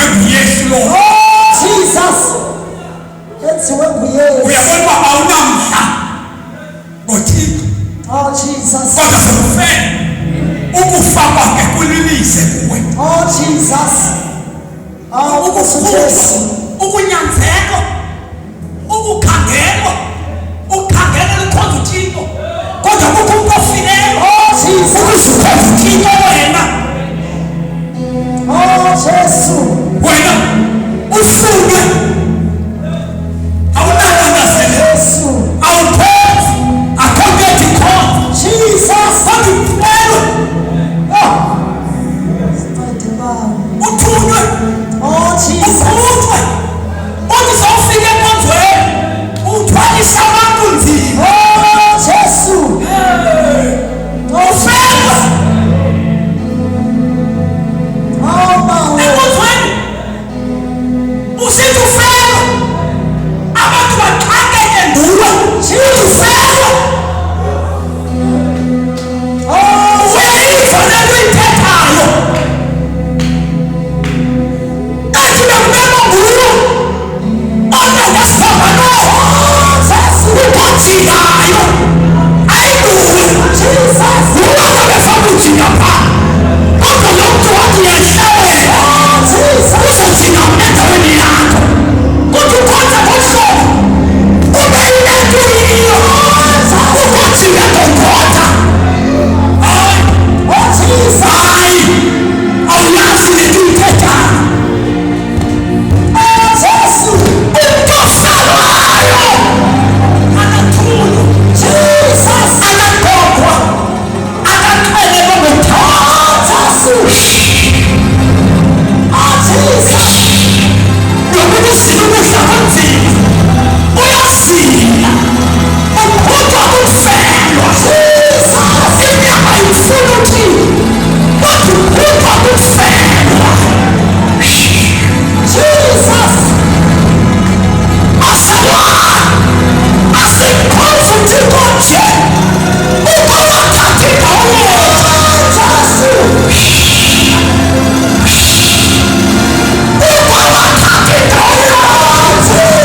Yesu lo. Oh Jesus. Yenziwe nguYesu. Uyabona uba awunamdla ngoThixo. Oh Jesus. Kodwa sekufele ukufa kwakhe kulilise kuwe. Oh Jesus. Oh ukusujesu. Ukunyanzelwa. Ukukhangelwa. Ukhangelwa ukhonza uThixo. Kodwa kukho umuntu ofileyo. Oh Jesus. Ukuzikhonza uThixo wena. Oh Jesu. Wena usuke awunananazele Jesu. awuphethi akhokethi khona Jesus. kodwa Oh. Sincede baba. uthunywe Oh Jesus. ukhutshwe uthi sawufike enkonzweni uthwalise abantu nzima. Oh Jesu. Ufengwe Oh Baba. enkonzweni usithi ufengwe abantu baxakeke nguwe ufengwe. Oh Uyayiva lento uyithethayo kathi bekumele nguwe onangasibambanoho ukhonjikayo ayinguwe ubana befaka ujika pha kodwa lo mntu wathi uyahlawela uzojika endaweni yakho kuthi ukhonza ngohlobo ube yile nto yiyo ukhonjike ngokhotha. Hayi awuyazi le nto uyithethayo. Umntu osalwayo akathulwa akagogwa akaxhelelwa ngothatha nokuthi usile ukudla kunzima uyasila ukhutshwa kufelwa inyama ayifuni uthini kodwa ukhutshwa kufelwa. Asalwana asikhonza uThixo nje ukawathatha indawo yethu. Ukawathatha indawo yethu.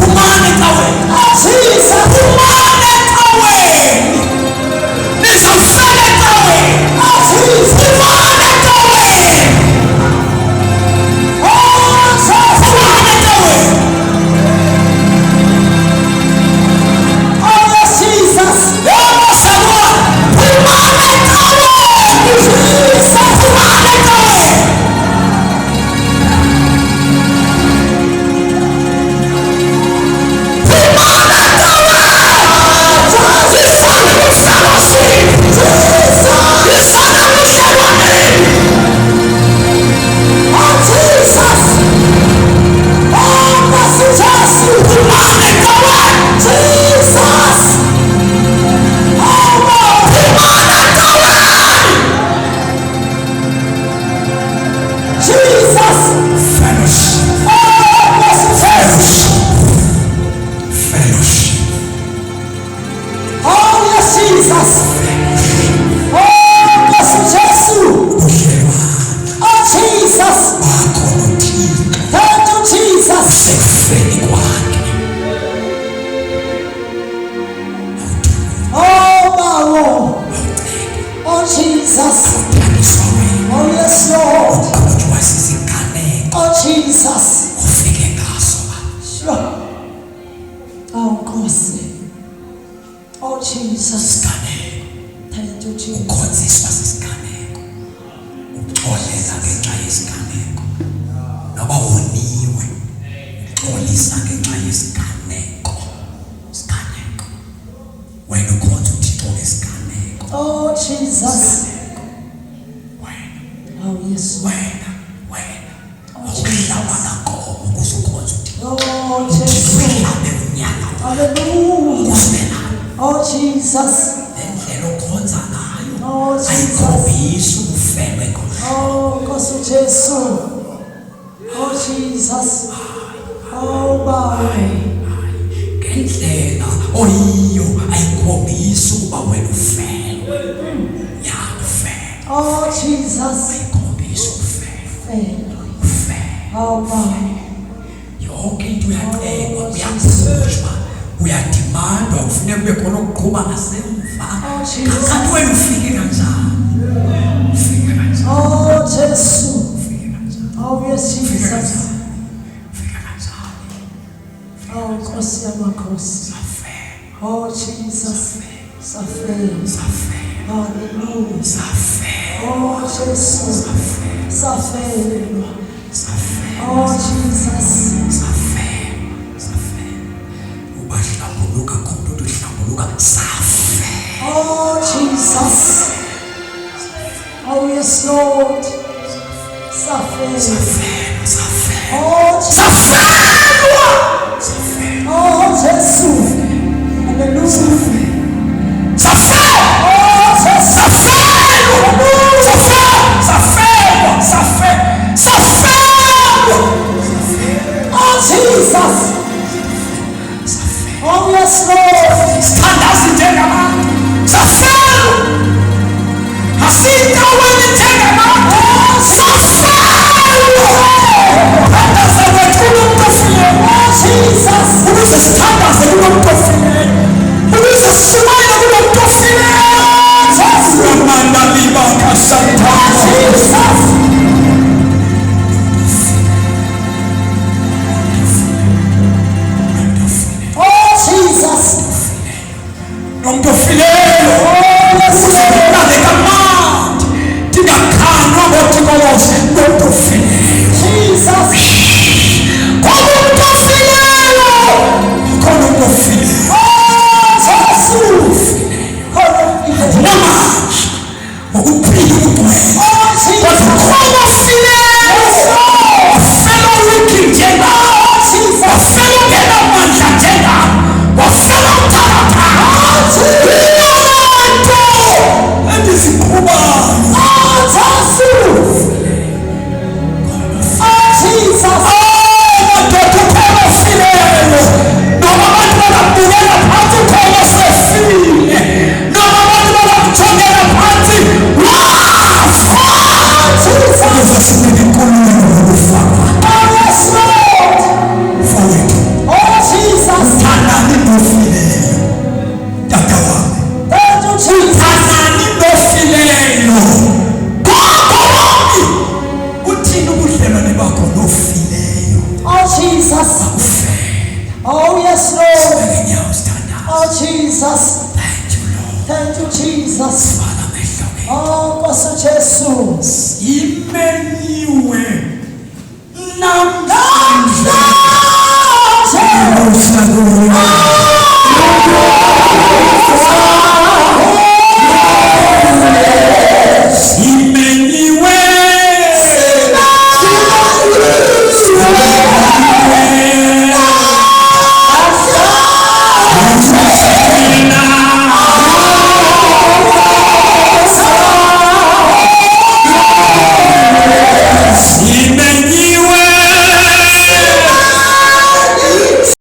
Phumani ecaweni. Phumani ecaweni. Nizawufela ecaweni. Phumani ecaweni. Phumani ecaweni. Yebo salwana. Phumani ecaweni. Phumani ecaweni. Ukhonziswa sisiganeko uxolela ngenxa yesiganeko noba woniwe uxolisa ngenxa yesiganeko. Wena ukhonza uThixo ngesiganeko. Oh Jesus. Wena Oh yes. wena awuhlaba nankomo ukuze ukhonze uThixo. Oh Jesus. Uhlabe unyaka Hallelujah. Oh Jesus. Endlela okhonza ngayo Oh Jesus. ayikhombisi ukufelwa enkonzweni. Oh Nkosi Jesu. Oh Jesus. Oh Baba. indlela oyiyo ayikhombisi ukuba wena ufele. Ufele. Oh Jesus. Ayikhombisi ufele. Oh God. Yonke into uyacelwa, uyaphushwa, uyadimandwa, kufuneka kube khona ukuqhuba ngasemva. Kanti wena ufike kanjani? Ufike kanjani? Oh Jesus. Oh yes Jesus. Oh Nkosi yamakhosi. Oh Jesus. Safela. Hallelujah. Oh Jesus. Safela. Oh Jesus. Ubahlambuluka khona uhlambuluka safe. Oh Jesus. Oh yes Lord. Safela. Oh Jesus. Oh Jesus. Hallelujah. Jesus. Oh yes Lord. Standards in Tengaman. Safari. Hasita when in Tengaman. Safari. Standards that were too long to feel. Oh Jesus. Who is the standards that you want to feel? Who is the smile that you want to feel? Jesus. Ramanda Liba Kasanta. Jesus. Non to filero, usipita le command, ti da cano ti conosce, non to filero. Jesus, come to filero, come to filero. Oh Jesus, Nama, un primo tu è. Oh Jesus, come filero, fellow wicked jena, Jesus, fellow gena mancha jena, fellow tarata. Oh yes Lord. Oh Jesus. Thank you Jesus. Oh Nkosi Jesu.